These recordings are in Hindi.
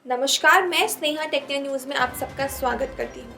नमस्कार, मैं स्नेहा टेक्निकल न्यूज में आप सबका स्वागत करती हूँ।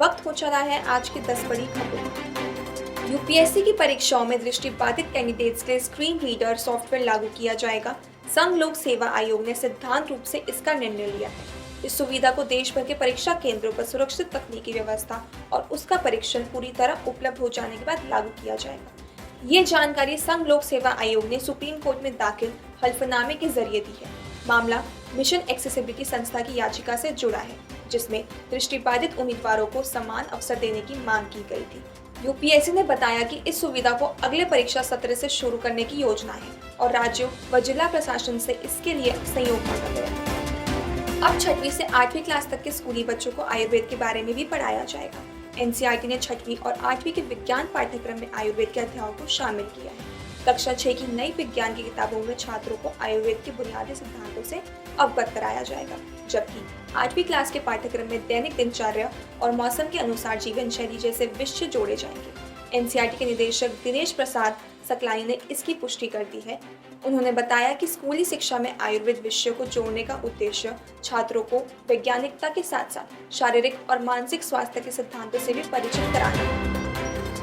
वक्त हो चला है आज की 10 बड़ी खबरों का। यूपीएससी की परीक्षाओं में दृष्टिबाधित कैंडिडेट्स के लिए स्क्रीन रीडर सॉफ्टवेयर लागू किया जाएगा। संघ लोक सेवा आयोग ने सिद्धांत रूप से इसका निर्णय लिया है। इस सुविधा को देश भर के परीक्षा केंद्रों पर सुरक्षित तकनीकी व्यवस्था और उसका परीक्षण पूरी तरह उपलब्ध हो जाने के बाद लागू किया जाएगा। ये जानकारी संघ लोक सेवा आयोग ने सुप्रीम कोर्ट में दाखिल हल्फनामे के जरिए दी है। मामला मिशन एक्सेसिबिलिटी संस्था की याचिका से जुड़ा है, जिसमें दृष्टिबाधित उम्मीदवारों को समान अवसर देने की मांग की गई थी। यूपीएससी ने बताया कि इस सुविधा को अगले परीक्षा सत्र से शुरू करने की योजना है और राज्यों व जिला प्रशासन से इसके लिए सहयोग मांगा गया है। अब 6वीं से 8वीं क्लास तक के स्कूली बच्चों को आयुर्वेद के बारे में भी पढ़ाया जाएगा। एनसीईआरटी ने 6वीं और 8वीं के विज्ञान पाठ्यक्रम में आयुर्वेद के अध्यायों को शामिल किया है। कक्षा 6 की नई विज्ञान की किताबों में छात्रों को आयुर्वेद के बुनियादी सिद्धांतों से अवगत कराया जाएगा, जबकि 8वीं क्लास के पाठ्यक्रम में दैनिक दिनचर्या और मौसम के अनुसार जीवन शैली जैसे विषय जोड़े जाएंगे। एनसीईआरटी के निदेशक दिनेश प्रसाद सकलानी ने इसकी पुष्टि कर दी है। उन्होंने बताया कि स्कूली शिक्षा में आयुर्वेद विषयों को जोड़ने का उद्देश्य छात्रों को वैज्ञानिकता के साथ साथ शारीरिक और मानसिक स्वास्थ्य के सिद्धांतों से भी परिचित कराना है।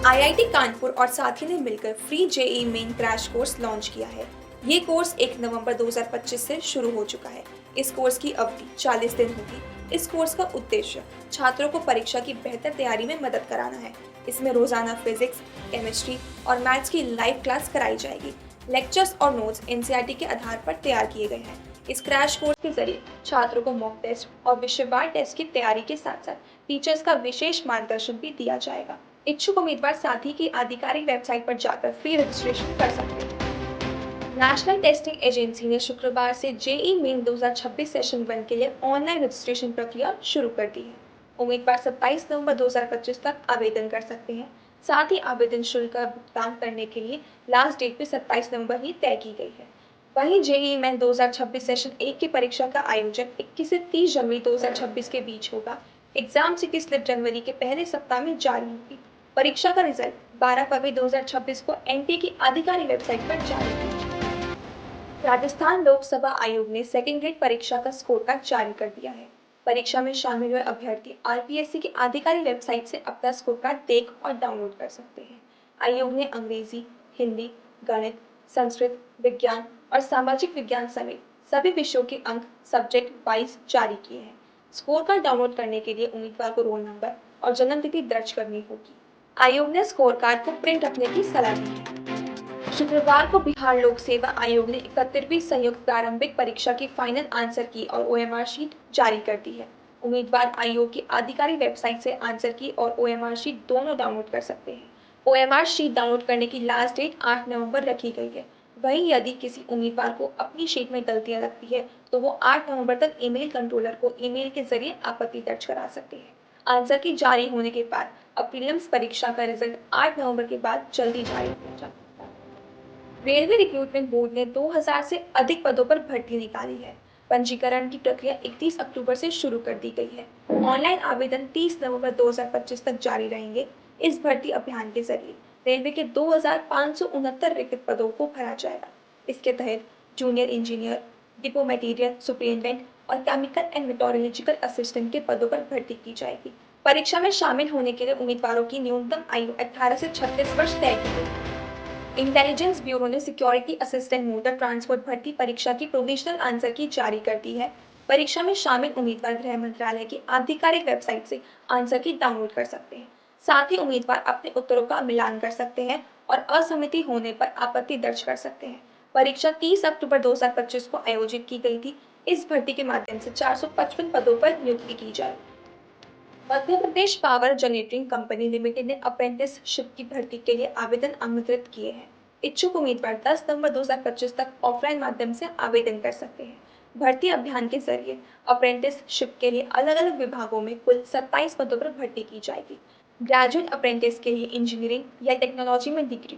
आईआईटी कानपुर और साथी ने मिलकर free JEE main crash course launch किया है। ये कोर्स 1 नवंबर 2025 से शुरू हो चुका है। इस कोर्स की अवधि 40 दिन होगी। इस कोर्स का उद्देश्य छात्रों को परीक्षा की बेहतर तैयारी में मदद कराना है। इसमें रोजाना फिजिक्स, केमिस्ट्री और मैथ्स की लाइव क्लास कराई जाएगी। लेक्चर्स और नोट्स एनसीईआरटी के आधार पर तैयार किए गए हैं। इस क्रैश कोर्स के जरिए छात्रों को मॉक टेस्ट और विषयवार टेस्ट की तैयारी के साथ साथ टीचर्स का विशेष मार्गदर्शन भी दिया जाएगा। इच्छुक उम्मीदवार साथी की आधिकारिक वेबसाइट पर जाकर फ्री रजिस्ट्रेशन कर सकते हैं। नेशनल टेस्टिंग एजेंसी ने शुक्रवार से जेईई मेन 2026 सेशन 1 के लिए ऑनलाइन रजिस्ट्रेशन प्रक्रिया शुरू कर दी है। उम्मीदवार 27 नवंबर 2025 तक आवेदन कर सकते हैं। साथ ही आवेदन शुल्क का भुगतान करने के लिए लास्ट डेट भी 27 नवंबर ही तय की गई है। वहीं जेईई मेन 2026 सेशन 1 की परीक्षा का आयोजन 21 से 30 जनवरी 2026 के बीच होगा। एग्जाम की स्लिप जनवरी के पहले सप्ताह में जारी होगी। परीक्षा का रिजल्ट 12 फरवरी 2026 को एनटीए की आधिकारिक वेबसाइट पर जारी किया। राजस्थान लोकसभा आयोग ने सेकेंड ग्रेड परीक्षा का स्कोर कार्ड जारी कर दिया है। परीक्षा में शामिल हुए अभ्यर्थी आरपीएससी की आधिकारिक वेबसाइट से अपना स्कोर कार्ड देख और डाउनलोड कर सकते हैं। आयोग ने अंग्रेजी, हिंदी, गणित, संस्कृत, विज्ञान और सामाजिक विज्ञान समेत सभी विषयों के अंक सब्जेक्ट वाइज जारी किए हैं। स्कोर कार्ड डाउनलोड करने के लिए उम्मीदवार को रोल नंबर और जन्म तिथि दर्ज करनी होगी। आयोग ने स्कोर कार्ड को प्रिंट रखने की सलाह दी है। शुक्रवार को बिहार लोक सेवा आयोग ने 31वीं संयुक्त प्रारंभिक परीक्षा की फाइनल आंसर की और ओएमआर शीट जारी कर दी है। उम्मीदवार आयोग की आधिकारिक वेबसाइट से आंसर की और ओएमआर शीट दोनों डाउनलोड कर सकते हैं। ओएमआर शीट डाउनलोड करने की लास्ट डेट 8 नवंबर रखी गई है। वहीं यदि किसी उम्मीदवार को अपनी शीट में गलतियां लगती है तो वो 8 नवंबर तक ईमेल कंट्रोलर को ईमेल के जरिए आपत्ति दर्ज करा सकते हैं। आंसर की जारी होने के बाद अब प्रीलिम्स परीक्षा का रिजल्ट 8 नवंबर के बाद जल्दी जारी हो जाएगा। रेलवे रिक्रूटमेंट बोर्ड ने 2000 से अधिक पदों पर भर्ती निकाली है। पंजीकरण की प्रक्रिया 31 अक्टूबर से शुरू कर दी गई है। ऑनलाइन आवेदन 30 नवंबर 2025 तक जारी रहेंगे। इस भर्ती अभियान के जरिए रेलवे के 2569 रिक्त पदों को भरा जाएगा। इसके तहत junior engineer, depot material superintendent और केमिकल एंड मेट्रोलॉजिकल असिस्टेंट के पदों पर भर्ती की जाएगी। परीक्षा में शामिल होने के लिए उम्मीदवारों की न्यूनतम आयु 18 से 36 वर्ष तय की गई। इंटेलिजेंस ब्यूरो ने सिक्योरिटी असिस्टेंट मोटर ट्रांसपोर्ट भर्ती परीक्षा की प्रोविजनल आंसर की जारी कर दी है। परीक्षा में शामिल उम्मीदवार गृह मंत्रालय की आधिकारिक वेबसाइट से आंसर की डाउनलोड कर सकते हैं। साथ ही उम्मीदवार अपने उत्तरों का मिलान कर सकते हैं और असहमति होने पर आपत्ति दर्ज कर सकते हैं। परीक्षा 30 अक्टूबर 2025 को आयोजित की गई थी। इस भर्ती के माध्यम से 455 पदों पर नियुक्ति की जाए। Madhya Pradesh power generating company limited ने अप्रेंटिसशिप की भर्ती के लिए आवेदन आमंत्रित किए हैं। इच्छुक उम्मीदवार 10 नवंबर 2025 तक ऑफलाइन माध्यम से आवेदन कर सकते हैं। भर्ती अभियान के जरिए अप्रेंटिसशिप के लिए अलग अलग विभागों में कुल 27 पदों पर भर्ती की जाएगी। ग्रेजुएट अप्रेंटिस के लिए इंजीनियरिंग या टेक्नोलॉजी में डिग्री,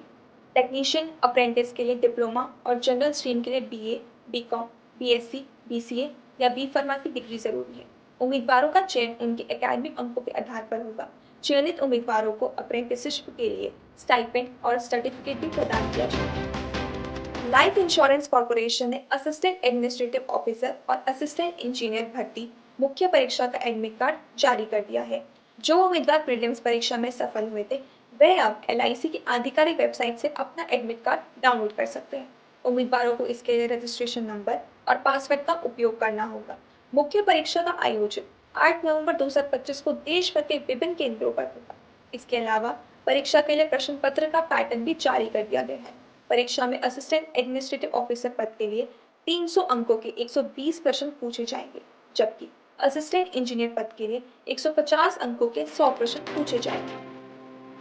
टेक्नीशियन अप्रेंटिस के लिए डिप्लोमा और जनरल स्ट्रीम के लिए बीए, बीकॉम, बीएससी, बीसीए या बी फार्मा की डिग्री जरूरी है। उम्मीदवारों का चयन उनके एकेडमिक अंकों के आधार पर होगा। चयनित उम्मीदवारों को अप्रेंटिसशिप के लिए स्टाइपेंड और सर्टिफिकेट भी प्रदान किया जाएगा। लाइफ इंश्योरेंस कॉर्पोरेशन ने असिस्टेंट एडमिनिस्ट्रेटिव ऑफिसर और असिस्टेंट इंजीनियर भर्ती मुख्य परीक्षा का एडमिट कार्ड जारी कर दिया है। जो उम्मीदवार प्रीलिम्स परीक्षा में सफल हुए थे, वे अब एलआईसी की आधिकारिक वेबसाइट से अपना एडमिट कार्ड डाउनलोड कर सकते हैं। उम्मीदवारों को इसके लिए रजिस्ट्रेशन नंबर और पासवर्ड का उपयोग करना होगा। मुख्य परीक्षा का आयोजन 8 नवंबर 2025 को देश भर के विभिन्न केंद्रों पर होगा। इसके अलावा परीक्षा के लिए प्रश्न पत्र का पैटर्न भी जारी कर दिया गया है। परीक्षा में असिस्टेंट एडमिनिस्ट्रेटिव ऑफिसर पद के लिए 300 अंकों के 120 प्रश्न पूछे जाएंगे, जबकि असिस्टेंट इंजीनियर पद के लिए 150 अंकों के 100 प्रश्न पूछे जाएंगे।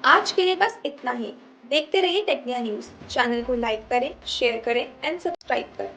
आज के लिए बस इतना ही। देखते रहिए टेक्निया न्यूज। चैनल को लाइक करें, शेयर करें एंड सब्सक्राइब करें।